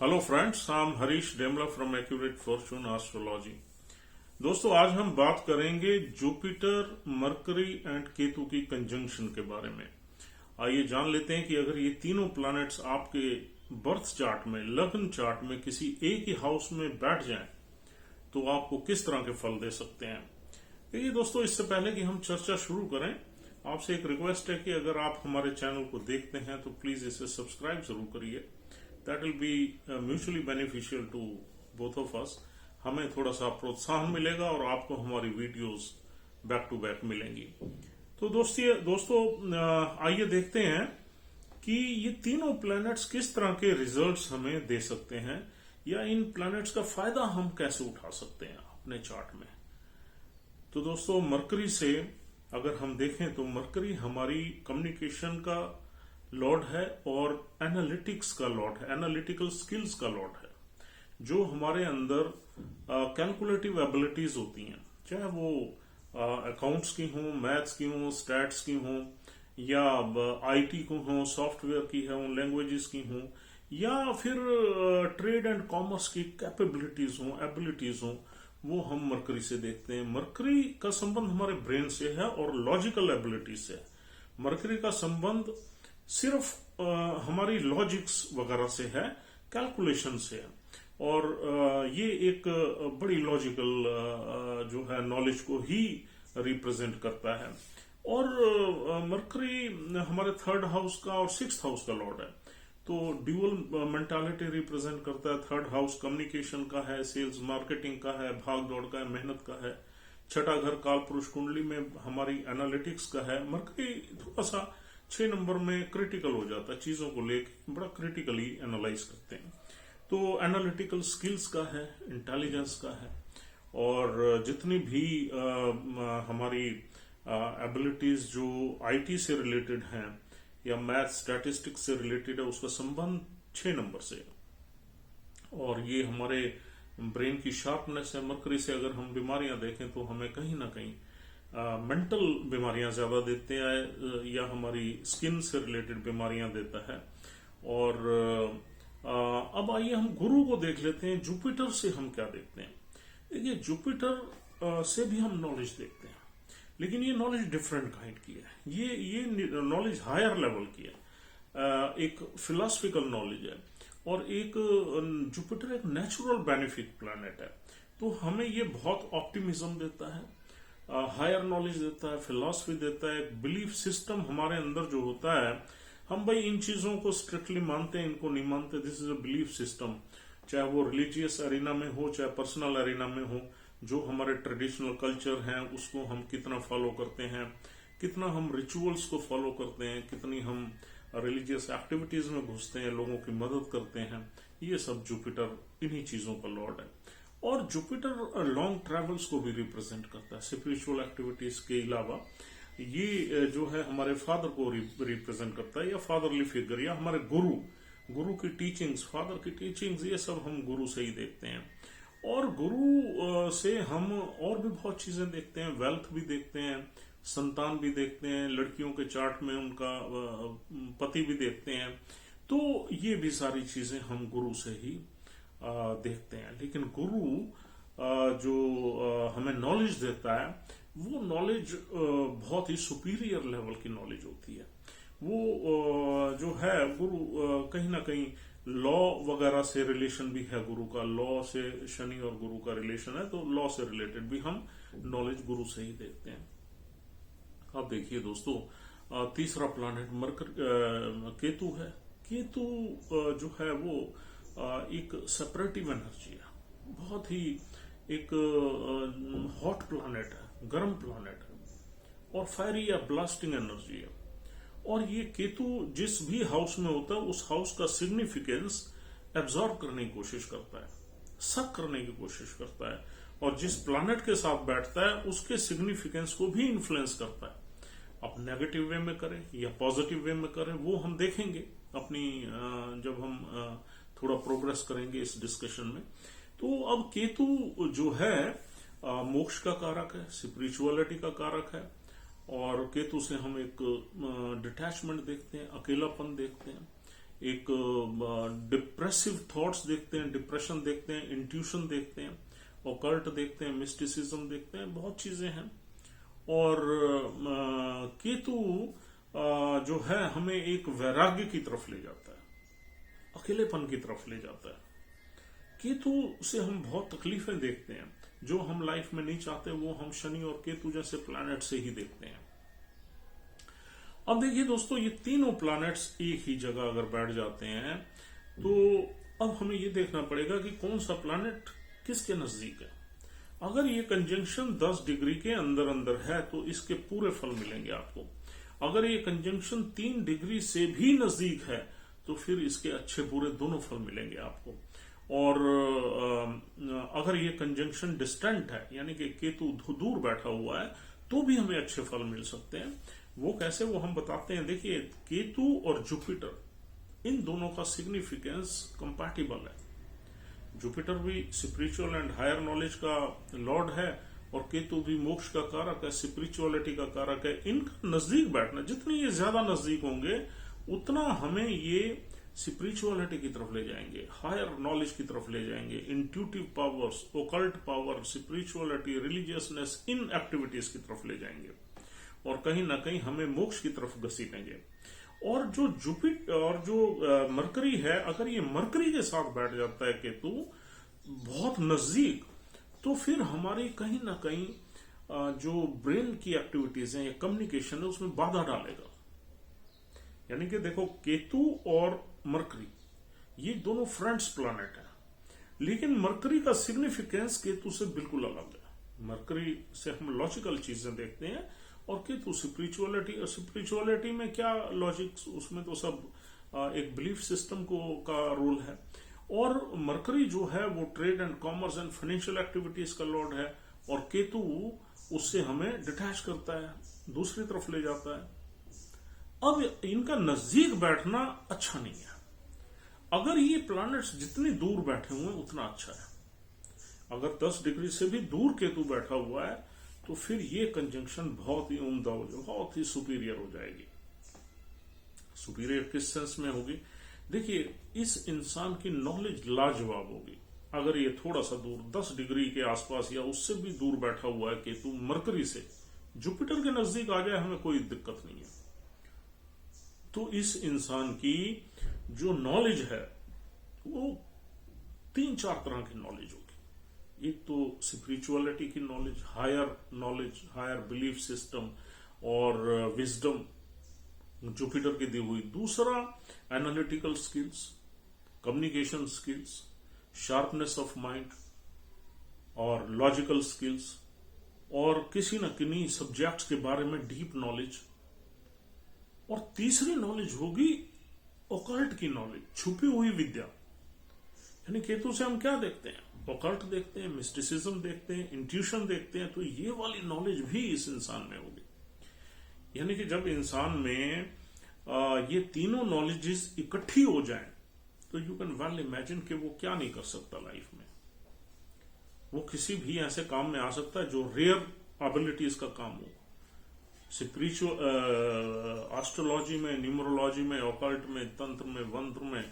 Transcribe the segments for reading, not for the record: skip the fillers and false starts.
Hello friends, I am Harish Demla from accurate fortune astrology. दोस्तों, आज हम बात करेंगे जुपिटर, मरकरी एंड केतु की कंजंक्शन के बारे में। आइए जान लेते हैं कि अगर ये तीनों प्लैनेट्स आपके बर्थ चार्ट में, लग्न चार्ट में किसी एक ही हाउस में बैठ जाएं तो आपको किस तरह के फल दे सकते हैं। देखिए दोस्तों, इससे पहले कि हम चर्चा शुरू करें, आपसे एक रिक्वेस्ट है कि अगर आप हमारे चैनल को देखते हैं तो प्लीज इसे सब्सक्राइब जरूर करिए। That will be mutually beneficial to both of us. हमें थोड़ा सा प्रोत्साहन मिलेगा और आपको हमारी वीडियोस बैक टू बैक मिलेंगी। तो दोस्तों आइए देखते हैं कि ये तीनों प्लैनेट्स किस तरह के रिजल्ट्स हमें दे सकते हैं, या इन प्लैनेट्स का फायदा हम कैसे उठा सकते हैं अपने चार्ट में। तो दोस्तों, मरकरी से अगर हम देखें तो मरकरी हमारी कम्युनिकेशन का लॉर्ड है और एनालिटिक्स का लॉर्ड है, एनालिटिकल स्किल्स का लॉर्ड है। जो हमारे अंदर कैलकुलेटिव एबिलिटीज होती हैं, चाहे वो अकाउंट्स की हों, मैथ्स की हों, स्टैट्स की हों, या आईटी को हों, सॉफ्टवेयर की हों, लैंग्वेजेस की हों, या फिर ट्रेड एंड कॉमर्स की कैपेबिलिटीज हों, एबिलिटीज हों, वो हम मरकरी से देखते हैं। मरकरी का संबंध हमारे ब्रेन से है और लॉजिकल एबिलिटीज से है। मरकरी का संबंध सिर्फ हमारी लॉजिक्स वगैरह से है, कैलकुलेशन से है, और ये एक बड़ी लॉजिकल जो है नॉलेज को ही रिप्रेजेंट करता है। और मरकरी हमारे थर्ड हाउस का और सिक्स्थ हाउस का लॉर्ड है, तो ड्यूअल मेंटालिटी रिप्रेजेंट करता है। थर्ड हाउस कम्युनिकेशन का है, सेल्स मार्केटिंग का है, भाग दौड़ का है, मेहनत का है। छठा घर काल पुरुष कुंडली में हमारी एनालिटिक्स का है। मरकरी थोड़ा सा 6 नंबर में क्रिटिकल हो जाता है, चीजों को लेकर बड़ा क्रिटिकली एनालाइज करते हैं। तो एनालिटिकल स्किल्स का है, इंटेलिजेंस का है, और जितनी भी हमारी एबिलिटीज जो आईटी से रिलेटेड हैं या मैथ स्टैटिस्टिक्स से रिलेटेड है, उसका संबंध 6 नंबर से। और ये हमारे ब्रेन की शार्पनेस है। मरकरी से अगर हम बीमारियां देखें तो हमें कहीं ना कहीं मेंटल बीमारियां ज्यादा देते हैं, या हमारी स्किन से रिलेटेड बीमारियां देता है। और अब आइए हम गुरु को देख लेते हैं। जुपिटर से हम क्या देखते हैं। देखिए, जुपिटर से भी हम नॉलेज देखते हैं, लेकिन ये नॉलेज डिफरेंट काइंड की है। ये नॉलेज हायर लेवल की है, एक फिलोसफिकल नॉलेज है। और एक जुपिटर एक नेचुरल बेनिफिक प्लैनेट है, तो हमें ये बहुत ऑप्टिमिज्म देता है, हायर नॉलेज देता है, फिलॉसफी देता है, बिलीफ सिस्टम हमारे अंदर जो होता है। हम भाई इन चीजों को स्ट्रिक्टली मानते हैं, इनको नहीं मानते। This is a belief system, चाहे वो रिलीजियस एरिना में हो, चाहे पर्सनल एरिना में हो। जो हमारे ट्रेडिशनल कल्चर हैं उसको हम कितना फॉलो करते हैं, कितना हम रिचुअल्स को फॉलो करते हैं, कितनी हम रिलीजियस एक्टिविटीज में घुसते हैं, लोगों की मदद करते हैं, ये सब जुपिटर इन्हीं चीजों का लॉर्ड है। और जुपिटर लॉन्ग ट्रेवल्स को भी रिप्रेजेंट करता है, स्पिरिचुअल एक्टिविटीज के अलावा। ये जो है हमारे फादर को रिप्रेजेंट करता है, या फादरली फिगर, या हमारे गुरु की टीचिंग्स, फादर की टीचिंग्स, ये सब हम गुरु से ही देखते हैं। और गुरु से हम और भी बहुत चीजें देखते हैं, वेल्थ भी देखते हैं, संतान भी देखते हैं, लड़कियों के चार्ट में उनका पति भी देखते हैं। तो ये भी सारी चीजें हम गुरु से ही देखते हैं। लेकिन गुरु जो हमें नॉलेज देता है, वो नॉलेज बहुत ही सुपीरियर लेवल की नॉलेज होती है। वो जो है गुरु कहीं ना कहीं लॉ वगैरह से रिलेशन भी है। गुरु का लॉ से, शनि और गुरु का रिलेशन है, तो लॉ से रिलेटेड भी हम नॉलेज गुरु से ही देखते हैं। अब देखिए दोस्तों, तीसरा प्लैनेट केतु है। केतु जो है वो एक सेपरेटिव एनर्जी है, बहुत ही एक हॉट प्लैनेट है, गर्म प्लैनेट है, और फायरी या ब्लास्टिंग एनर्जी है। और ये केतु जिस भी हाउस में होता है, उस हाउस का सिग्निफिकेंस एब्जॉर्ब करने की कोशिश करता है, सक करने की कोशिश करता है, और जिस प्लैनेट के साथ बैठता है उसके सिग्निफिकेंस को भी इन्फ्लुएंस करता है। आप नेगेटिव वे में करें या पॉजिटिव वे में करें, वो हम देखेंगे अपनी जब हम थोड़ा प्रोग्रेस करेंगे इस डिस्कशन में। तो अब केतु जो है मोक्ष का कारक है, स्पिरिचुअलिटी का कारक है, और केतु से हम एक डिटैचमेंट देखते हैं, अकेलापन देखते हैं। एक डिप्रेसिव थॉट्स देखते हैं, डिप्रेशन देखते हैं, इंट्यूशन देखते हैं, ऑकल्ट देखते हैं, मिस्टिसिज्म देखते हैं, बहुत चीजें हैं। और केतु जो है हमें एक वैराग्य की तरफ ले जाता है, अकेलेपन की तरफ ले जाता है। केतु से हम बहुत तकलीफें देखते हैं, जो हम लाइफ में नहीं चाहते वो हम शनि और केतु जैसे प्लैनेट से ही देखते हैं। अब देखिए दोस्तों, ये तीनों प्लैनेट्स एक ही जगह अगर बैठ जाते हैं तो अब हमें ये देखना पड़ेगा कि कौन सा प्लैनेट किसके नजदीक है। अगर ये कंजंक्शन 10 डिग्री के अंदर अंदर है तो इसके पूरे फल मिलेंगे आपको। अगर ये कंजंक्शन 3 डिग्री से भी नजदीक है तो फिर इसके अच्छे बुरे दोनों फल मिलेंगे आपको। और अगर ये कंजंक्शन डिस्टेंट है, यानी कि केतु दूर बैठा हुआ है, तो भी हमें अच्छे फल मिल सकते हैं। वो कैसे, वो हम बताते हैं। देखिए, केतु और जुपिटर, इन दोनों का सिग्निफिकेंस कंपैटिबल है। जुपिटर भी स्पिरिचुअल एंड हायर नॉलेज का लॉर्ड है और केतु भी मोक्ष का कारक है, स्पिरिचुअलिटी का कारक है। इनका नजदीक बैठना, जितने ये ज्यादा नजदीक होंगे उतना हमें ये स्पिरिचुअलिटी की तरफ ले जाएंगे, हायर नॉलेज की तरफ ले जाएंगे, intuitive powers, occult power, spirituality, religiousness, इन एक्टिविटीज की तरफ ले जाएंगे और कहीं ना कहीं हमें मोक्ष की तरफ घसीटेंगे। और जो जुपिटर और जो मरकरी है, अगर ये मरकरी के साथ बैठ जाता है केतु बहुत नजदीक, तो फिर हमारी कहीं ना कहीं जो ब्रेन की एक्टिविटीज हैं या कम्युनिकेशन है उसमें बाधा डालेगा। यानी कि देखो, केतु और मरकरी ये दोनों फ्रेंड्स प्लैनेट हैं, लेकिन मरकरी का सिग्निफिकेंस केतु से बिल्कुल अलग है। मरकरी से हम लॉजिकल चीजें देखते हैं और केतु स्पिरिचुअलिटी। और स्पिरिचुअलिटी में क्या लॉजिक, उसमें तो सब एक बिलीफ सिस्टम का रोल है। और मरकरी जो है वो trade and commerce and financial activities का लॉर्ड है, और केतु उससे हमें डिटैच करता है, दूसरी तरफ ले जाता है। अब इनका नजदीक बैठना अच्छा नहीं है। अगर ये प्लैनेट्स जितनी दूर बैठे हुए हैं उतना अच्छा है। अगर 10 डिग्री से भी दूर केतु बैठा हुआ है तो फिर ये कंजंक्शन बहुत ही उम्दा हो जाएगी, बहुत ही सुपीरियर हो जाएगी। सुपीरियर किस सेंस में होगी? देखिए, इस इंसान की नॉलेज लाजवाब होगी। अगर ये थोड़ा सा दूर 10 डिग्री के आसपास या उससे भी दूर बैठा हुआ है केतु मरकरी से, जुपिटर के नजदीक आ जाए हमें कोई दिक्कत नहीं है। तो इस इंसान की जो नॉलेज है वो 3-4 तरह की नॉलेज होगी। एक तो स्पिरिचुअलिटी की नॉलेज, हायर बिलीफ सिस्टम और विजडम जुपिटर की दी हुई। दूसरा, analytical skills, communication skills, sharpness of mind और लॉजिकल स्किल्स, और किसी न किन्हीं सब्जेक्ट्स के बारे में डीप नॉलेज। और तीसरी नॉलेज होगी ओकल्ट की नॉलेज, छुपी हुई विद्या। यानी केतु से हम क्या देखते हैं? ओकल्ट देखते हैं, मिस्टिसिज्म देखते हैं, इंट्यूशन देखते हैं। तो ये वाली नॉलेज भी इस इंसान में होगी। यानी कि जब इंसान में ये तीनों नॉलेजेस इकट्ठी हो जाएं तो यू कैन वेल इमेजिन कि वो क्या नहीं कर सकता लाइफ में। वो किसी भी ऐसे काम में आ सकता है जो रेयर एबिलिटीज का काम हो। स्पिरिचुअल, एस्ट्रोलॉजी में, न्यूमरोलॉजी में, ऑकल्ट में, तंत्र में, मंत्र में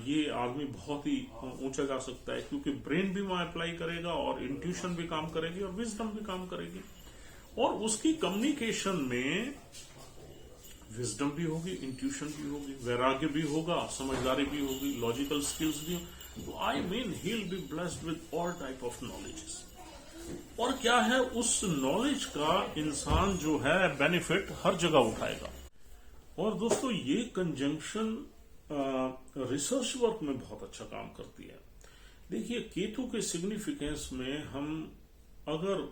ये आदमी बहुत ही ऊंचा जा सकता है, क्योंकि ब्रेन भी वहां अप्लाई करेगा और इंट्यूशन भी काम करेगी और विजडम भी काम करेगी। और उसकी कम्युनिकेशन में विजडम भी होगी, इंट्यूशन भी होगी, वैराग्य भी होगा, समझदारी भी होगी, लॉजिकल स्किल्स भी होगी। तो I mean he will be blessed with all type of knowledges. और क्या है, उस नॉलेज का इंसान जो है बेनिफिट हर जगह उठाएगा। और दोस्तों, ये कंजंक्शन रिसर्च वर्क में बहुत अच्छा काम करती है। देखिए, केतु के सिग्निफिकेंस में हम अगर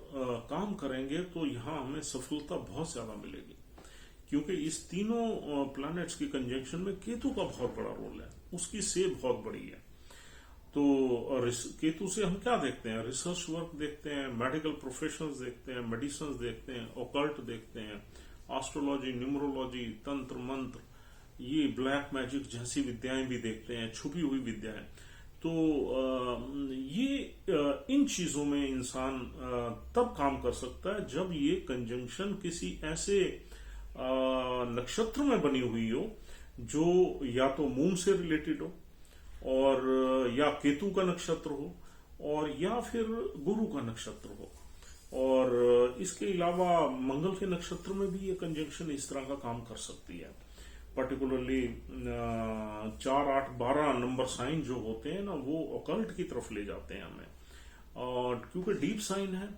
काम करेंगे तो यहां हमें सफलता बहुत ज्यादा मिलेगी, क्योंकि इस तीनों प्लैनेट्स की कंजंक्शन में केतु का बहुत बड़ा रोल है, उसकी सेव बहुत बड़ी है। तो केतु से हम क्या देखते हैं? रिसर्च वर्क देखते हैं, मेडिकल प्रोफेशंस देखते हैं, मेडिसिन देखते हैं, ऑकल्ट देखते हैं, एस्ट्रोलॉजी, न्यूमरोलॉजी, तंत्र मंत्र, ये ब्लैक मैजिक जैसी विद्याएं भी देखते हैं, छुपी हुई विद्याएं। तो ये इन चीजों में इंसान तब काम कर सकता है जब ये कंजंक्शन किसी ऐसे नक्षत्र में बनी हुई हो जो या तो मून से रिलेटेड हो, और या केतु का नक्षत्र हो, और या फिर गुरु का नक्षत्र हो। और इसके अलावा मंगल के नक्षत्र में भी ये कंजंक्शन इस तरह का काम कर सकती है। पर्टिकुलरली 4, 8, 12 नंबर साइन जो होते हैं ना, वो ऑकल्ट की तरफ ले जाते हैं हमें, और क्योंकि डीप साइन है,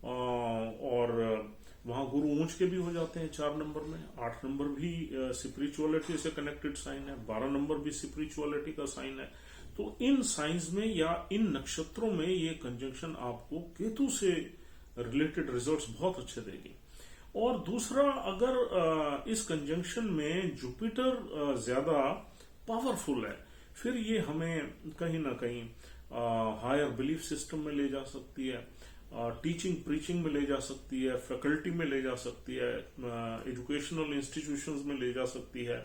और वहां गुरु ऊंच के भी हो जाते हैं 4 नंबर में। 8 नंबर भी स्पिरिचुअलिटी से कनेक्टेड साइन है, 12 नंबर भी स्पिरिचुअलिटी का साइन है। तो इन साइंस में या इन नक्षत्रों में ये कंजंक्शन आपको केतु से रिलेटेड रिजल्ट्स बहुत अच्छे देगी। और दूसरा, अगर इस कंजंक्शन में जुपिटर ज्यादा पावरफुल है, फिर ये हमें कहीं ना कहीं हायर बिलीफ सिस्टम में ले जा सकती है, टीचिंग प्रीचिंग में ले जा सकती है, फैकल्टी में ले जा सकती है, एजुकेशनल इंस्टीट्यूशंस में ले जा सकती है,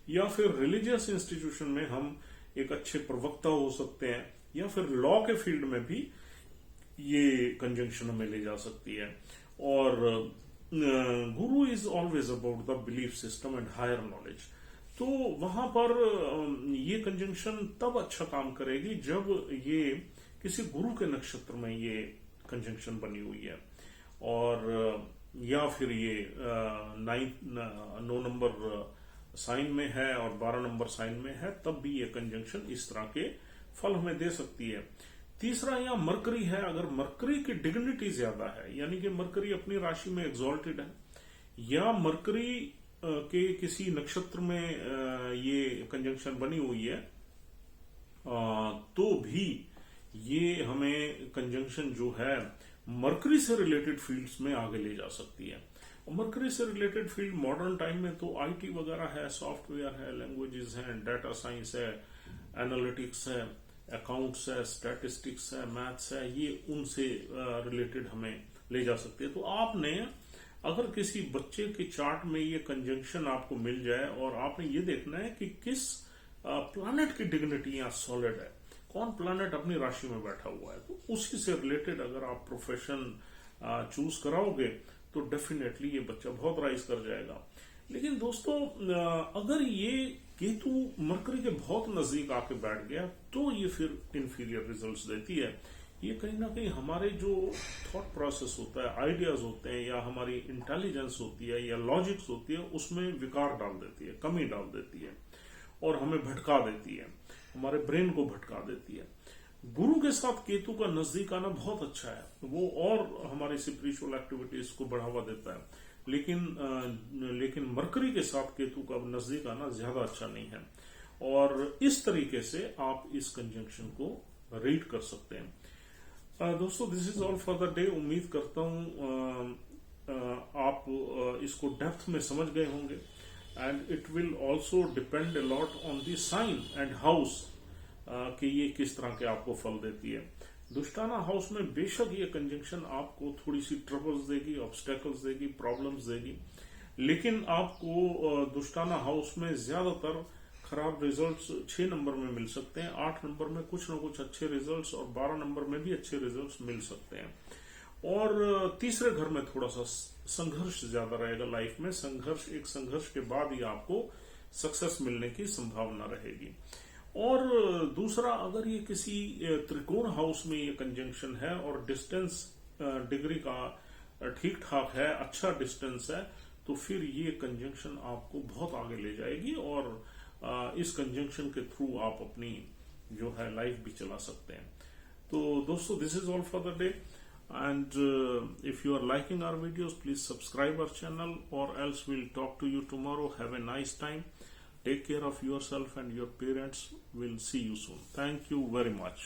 या फिर रिलीजियस इंस्टीट्यूशन में हम एक अच्छे प्रवक्ता हो सकते हैं, या फिर लॉ के फील्ड में भी ये कंजंक्शन हमें ले जा सकती है। और guru is always about the belief system and higher knowledge. तो वहां पर ये कंजंक्शन तब अच्छा काम करेगी जब ये किसी गुरु के नक्षत्र में ये कंजंक्शन बनी हुई है, और या फिर ये 9 नंबर साइन में है और 12 नंबर साइन में है, तब भी ये कंजंक्शन इस तरह के फल हमें दे सकती है। तीसरा, यहाँ मरकरी है। अगर मरकरी की डिग्निटी ज्यादा है, यानी कि मरकरी अपनी राशि में एग्जॉल्टेड है, या मरकरी के किसी नक्षत्र में ये कंजंक्शन बनी हुई है, तो भी ये हमें कंजंक्शन जो है मरकरी से रिलेटेड फील्ड्स में आगे ले जा सकती है। मरकरी से रिलेटेड फील्ड मॉडर्न टाइम में तो आईटी वगैरह है, सॉफ्टवेयर है, लैंग्वेजेस हैं, डाटा साइंस है, एनालिटिक्स है, अकाउंट्स है, स्टैटिस्टिक्स है, मैथ्स है, ये उनसे रिलेटेड हमें ले जा सकती है। तो आपने अगर किसी बच्चे के चार्ट में ये कंजंक्शन आपको मिल जाए, और आपने ये देखना है कि किस प्लैनेट की डिग्निटी यहाँ सॉलिड है, कौन प्लैनेट अपनी राशि में बैठा हुआ है, तो उसी से रिलेटेड अगर आप प्रोफेशन चूज कराओगे तो डेफिनेटली ये बच्चा बहुत राइज कर जाएगा। लेकिन दोस्तों, अगर ये केतु मरकरी के बहुत नजदीक आके बैठ गया तो ये फिर इंफीरियर रिजल्ट्स देती है। ये कहीं ना कहीं हमारे जो थॉट प्रोसेस होता है, आइडियाज होते हैं, या हमारी इंटेलिजेंस होती है, या लॉजिक्स होती है, उसमें विकार डाल देती है, कमी डाल देती है, और हमें भटका देती है, हमारे ब्रेन को भटका देती है। गुरु के साथ केतु का नजदीक आना बहुत अच्छा है, वो और हमारी स्पिरिचुअल एक्टिविटीज को बढ़ावा देता है। लेकिन मरकरी के साथ केतु का नजदीक आना ज्यादा अच्छा नहीं है। और इस तरीके से आप इस कंजंक्शन को रीड कर सकते हैं। दोस्तों, this is all for the day. उम्मीद करता हूं आप इसको डेप्थ में समझ गए होंगे, and it will also depend a lot on the sign and house कि ये किस तरह के आपको फल देती है। दुष्टाना हाउस में बेशक ये कंजंक्शन आपको थोड़ी सी ट्रबल्स देगी, ऑब्स्टेकल्स देगी, प्रॉब्लम्स देगी, लेकिन आपको दुष्टाना हाउस में ज्यादातर खराब रिजल्ट्स 6 नंबर में मिल सकते हैं, 8 नंबर में कुछ न कुछ अच्छे रिजल्ट्स, और 12 नंबर में भी अच्छे रिजल्ट्स मिल सकते हैं। और तीसरे घर में थोड़ा सा संघर्ष ज्यादा रहेगा लाइफ में। संघर्ष के बाद ही आपको सक्सेस मिलने की संभावना रहेगी। और दूसरा, अगर ये किसी त्रिकोण हाउस में ये कंजंक्शन है और डिस्टेंस डिग्री का ठीक ठाक है, अच्छा डिस्टेंस है, तो फिर ये कंजंक्शन आपको बहुत आगे ले जाएगी, और इस कंजंक्शन के थ्रू आप अपनी जो है लाइफ भी चला सकते हैं। तो दोस्तों, this is all for the day, and if you are liking our videos, please subscribe our channel, or else we'll talk to you tomorrow. Have a nice time. Take care of yourself and your parents. We'll see you soon. Thank you very much.